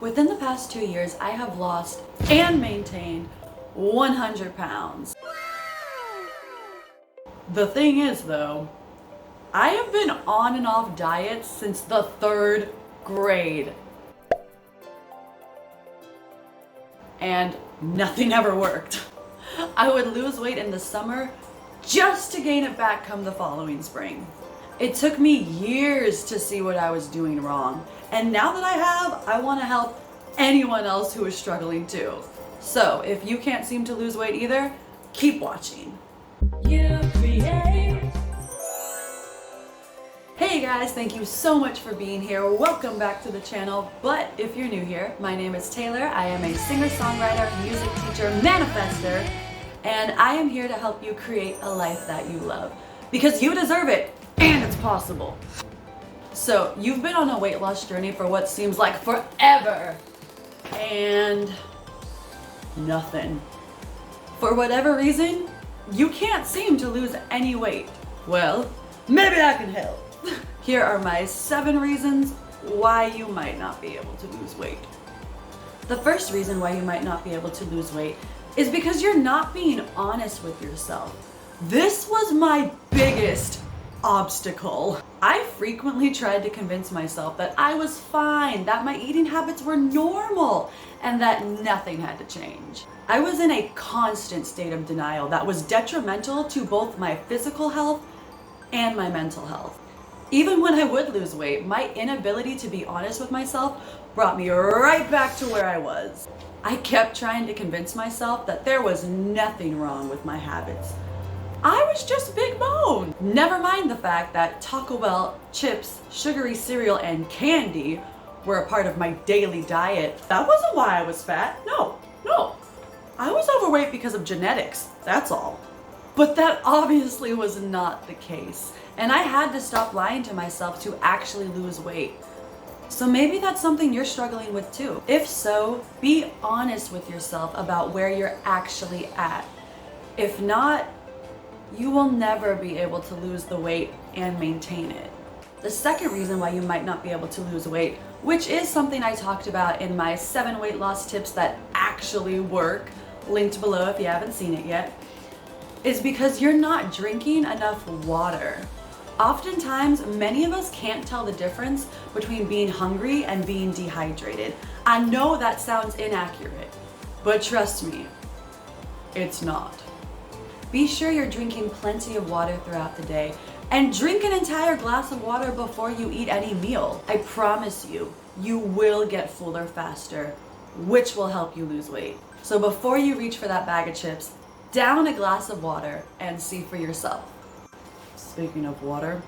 Within the past 2 years, I have lost and maintained 100 pounds. The thing is though, I have been on and off diets since the 3rd grade. And nothing ever worked. I would lose weight in the summer just to gain it back come the following spring. It took me years to see what I was doing wrong. And now that I have, I want to help anyone else who is struggling too. So if you can't seem to lose weight either, keep watching. Hey guys, thank you so much for being here. Welcome back to the channel. But if you're new here, my name is Taylor. I am a singer-songwriter, music teacher, manifester, and I am here to help you create a life that you love. Because you deserve it, and it's possible. So you've been on a weight loss journey for what seems like forever, and nothing. For whatever reason, you can't seem to lose any weight. Well, maybe I can help. Here are my 7 reasons why you might not be able to lose weight. The first reason why you might not be able to lose weight is because you're not being honest with yourself. This was my biggest obstacle. I frequently tried to convince myself that I was fine, that my eating habits were normal, and that nothing had to change. I was in a constant state of denial that was detrimental to both my physical health and my mental health. Even when I would lose weight, my inability to be honest with myself brought me right back to where I was. I kept trying to convince myself that there was nothing wrong with my habits. I was just big bone. Never mind the fact that Taco Bell, chips, sugary cereal, and candy were a part of my daily diet. That wasn't why I was fat. No. I was overweight because of genetics, that's all. But that obviously was not the case. And I had to stop lying to myself to actually lose weight. So maybe that's something you're struggling with too. If so, be honest with yourself about where you're actually at. If not, you will never be able to lose the weight and maintain it. The second reason why you might not be able to lose weight, which is something I talked about in my 7 weight loss tips that actually work, linked below if you haven't seen it yet, is because you're not drinking enough water. Oftentimes, many of us can't tell the difference between being hungry and being dehydrated. I know that sounds inaccurate, but trust me, it's not. Be sure you're drinking plenty of water throughout the day and drink an entire glass of water before you eat any meal. I promise you, you will get fuller faster, which will help you lose weight. So before you reach for that bag of chips, down a glass of water and see for yourself. Speaking of water,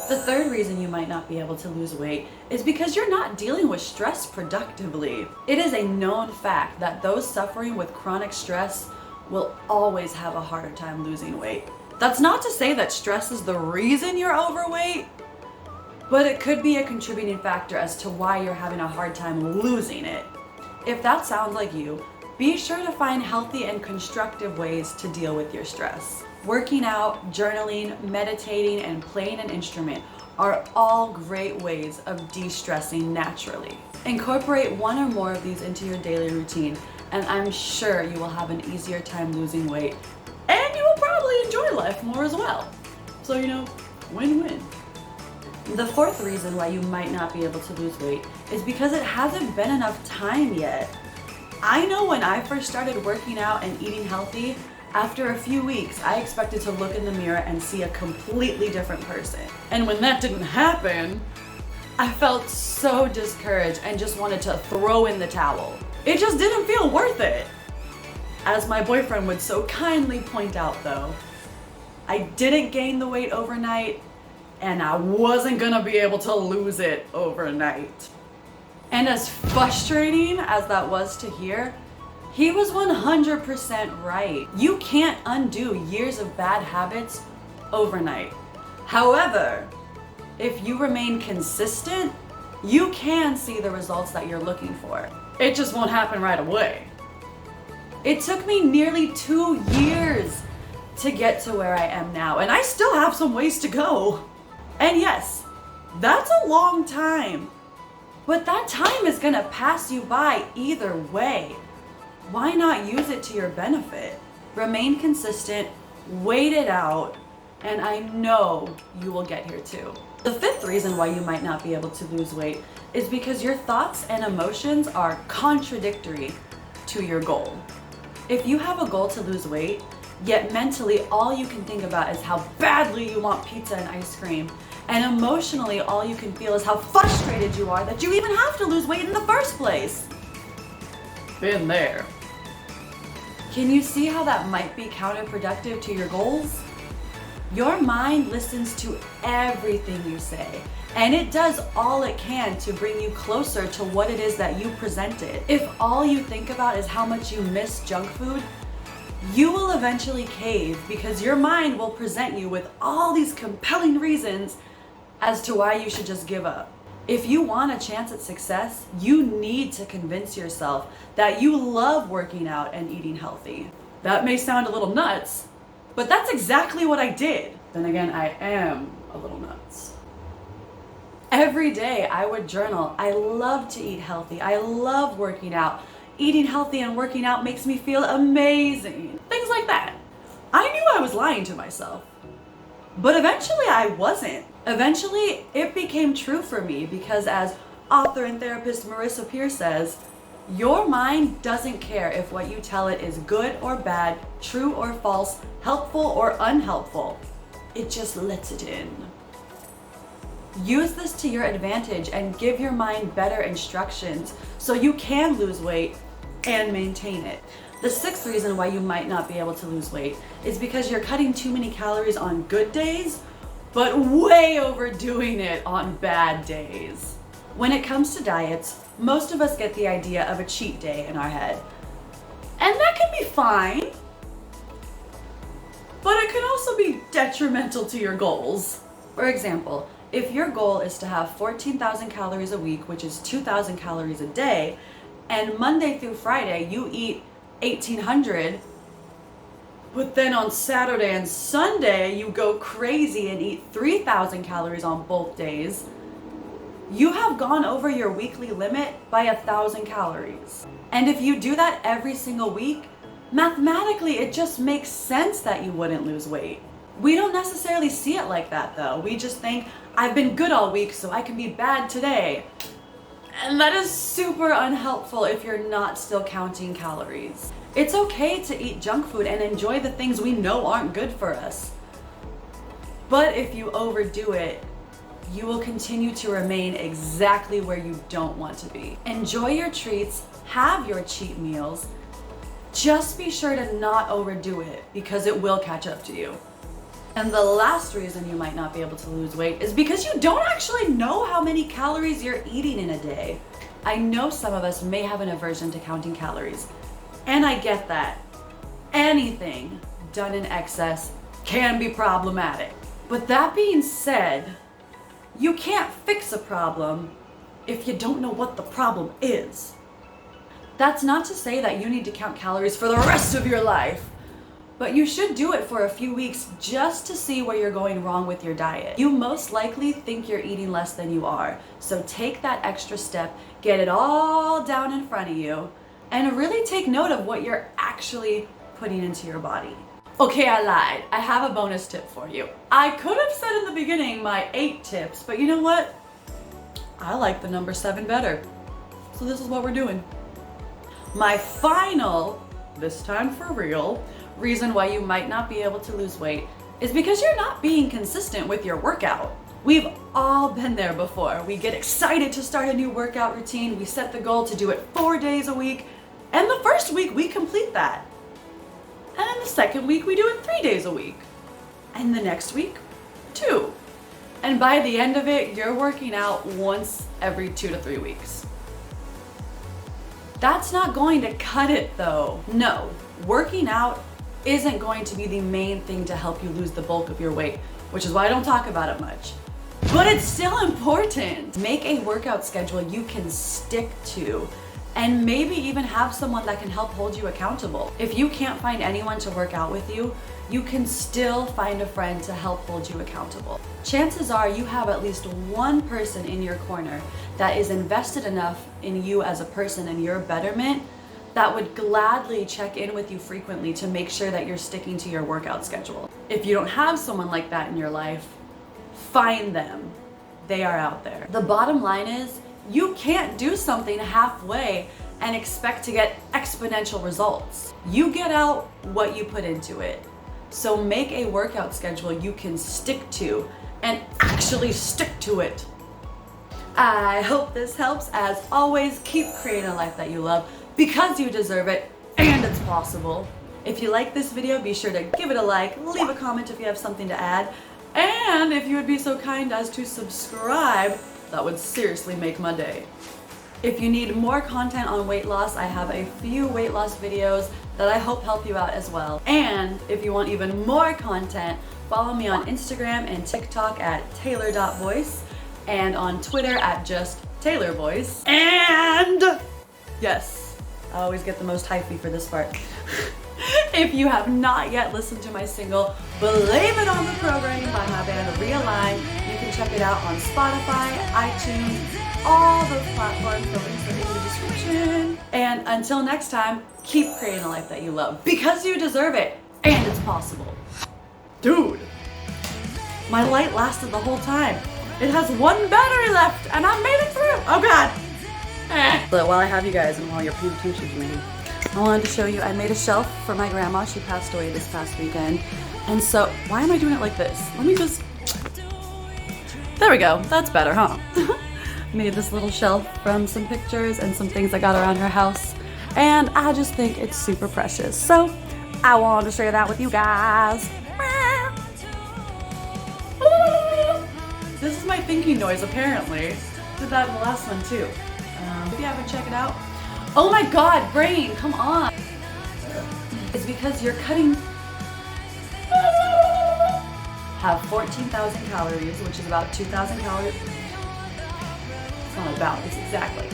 the third reason you might not be able to lose weight is because you're not dealing with stress productively. It is a known fact that those suffering with chronic stress will always have a harder time losing weight. That's not to say that stress is the reason you're overweight, but it could be a contributing factor as to why you're having a hard time losing it. If that sounds like you, be sure to find healthy and constructive ways to deal with your stress. Working out, journaling, meditating, and playing an instrument are all great ways of de-stressing naturally. Incorporate one or more of these into your daily routine, and I'm sure you will have an easier time losing weight, and you will probably enjoy life more as well. So, win-win. The fourth reason why you might not be able to lose weight is because it hasn't been enough time yet. I know when I first started working out and eating healthy, after a few weeks, I expected to look in the mirror and see a completely different person. And when that didn't happen, I felt so discouraged and just wanted to throw in the towel. It just didn't feel worth it. As my boyfriend would so kindly point out though, I didn't gain the weight overnight, and I wasn't gonna be able to lose it overnight. And as frustrating as that was to hear, he was 100% right. You can't undo years of bad habits overnight. However, if you remain consistent, you can see the results that you're looking for. It just won't happen right away. It took me nearly 2 years to get to where I am now, and I still have some ways to go. And yes, That's a long time. But that time is gonna pass you by either way. Why not use it to your benefit? Remain consistent, wait it out, and I know you will get here too. The fifth reason why you might not be able to lose weight is because your thoughts and emotions are contradictory to your goal. If you have a goal to lose weight, yet mentally all you can think about is how badly you want pizza and ice cream, and emotionally all you can feel is how frustrated you are that you even have to lose weight in the first place. Been there. Can you see how that might be counterproductive to your goals? Your mind listens to everything you say, and it does all it can to bring you closer to what it is that you presented. If all you think about is how much you miss junk food, you will eventually cave because your mind will present you with all these compelling reasons as to why you should just give up. If you want a chance at success, you need to convince yourself that you love working out and eating healthy. That may sound a little nuts, but that's exactly what I did. Then again, I am a little nuts. Every day I would journal. I love to eat healthy. I love working out. Eating healthy and working out makes me feel amazing. Things like that. I knew I was lying to myself. But eventually I wasn't. Eventually it became true for me because, as author and therapist Marissa Peer says, your mind doesn't care if what you tell it is good or bad, true or false, helpful or unhelpful. It just lets it in. Use this to your advantage and give your mind better instructions so you can lose weight and maintain it. The sixth reason why you might not be able to lose weight is because you're cutting too many calories on good days, but way overdoing it on bad days. When it comes to diets, most of us get the idea of a cheat day in our head. And that can be fine, but it can also be detrimental to your goals. For example, if your goal is to have 14,000 calories a week, which is 2,000 calories a day, and Monday through Friday you eat 1,800, but then on Saturday and Sunday you go crazy and eat 3,000 calories on both days, you have gone over your weekly limit by 1,000 calories. And if you do that every single week, mathematically it just makes sense that you wouldn't lose weight. We don't necessarily see it like that though. We just think, I've been good all week so I can be bad today. And that is super unhelpful if you're not still counting calories. It's okay to eat junk food and enjoy the things we know aren't good for us. But if you overdo it, you will continue to remain exactly where you don't want to be. Enjoy your treats, have your cheat meals. Just be sure to not overdo it because it will catch up to you. And the last reason you might not be able to lose weight is because you don't actually know how many calories you're eating in a day. I know some of us may have an aversion to counting calories, and I get that. Anything done in excess can be problematic. But that being said, you can't fix a problem if you don't know what the problem is. That's not to say that you need to count calories for the rest of your life. But you should do it for a few weeks just to see where you're going wrong with your diet. You most likely think you're eating less than you are. So take that extra step, get it all down in front of you, and really take note of what you're actually putting into your body. Okay, I lied. I have a bonus tip for you. I could have said in the beginning my 8 tips, but you know what? I like the number 7 better. So this is what we're doing. My final, this time for real, reason why you might not be able to lose weight is because you're not being consistent with your workout. We've all been there before. We get excited to start a new workout routine. We set the goal to do it 4 days a week. And the first week we complete that. And then the second week we do it 3 days a week. And the next week, 2. And by the end of it, you're working out once every 2 to 3 weeks. That's not going to cut it though. No, working out isn't going to be the main thing to help you lose the bulk of your weight, which is why I don't talk about it much. But it's still important. Make a workout schedule you can stick to And maybe even have someone that can help hold you accountable. If you can't find anyone to work out with you, you can still find a friend to help hold you accountable. Chances are you have at least one person in your corner that is invested enough in you as a person and your betterment that would gladly check in with you frequently to make sure that you're sticking to your workout schedule. If you don't have someone like that in your life, find them. They are out there. The bottom line is, you can't do something halfway and expect to get exponential results. You get out what you put into it. So make a workout schedule you can stick to and actually stick to it. I hope this helps. As always, keep creating a life that you love because you deserve it and it's possible. If you like this video, be sure to give it a like, leave a comment if you have something to add, and if you would be so kind as to subscribe, that would seriously make my day. If you need more content on weight loss, I have a few weight loss videos that I hope help you out as well. And if you want even more content, follow me on Instagram and TikTok at taylor.voice and on Twitter at just taylorvoice. And yes, I always get the most hypey for this part. If you have not yet listened to my single Blame It on the Programming by my band Realign, you can check it out on Spotify, iTunes, all those platforms. The links are in the description. And until next time, keep creating a life that you love because you deserve it and it's possible. Dude, my light lasted the whole time. It has one battery left and I made it through. Oh God. But while I have you guys and while you're paying attention to me, I wanted to show you, I made a shelf for my grandma. She passed away this past weekend. And so, why am I doing it like this? Let me just, there we go. That's better, huh? Made this little shelf from some pictures and some things I got around her house. And I just think it's super precious. So, I wanted to share that with you guys. This is my thinking noise, apparently. Did that in the last one, too. If you haven't checked it out. Oh my God, brain, come on. It's because you're cutting. Have 14,000 calories, which is about 2,000 calories. It's not about, it's exactly.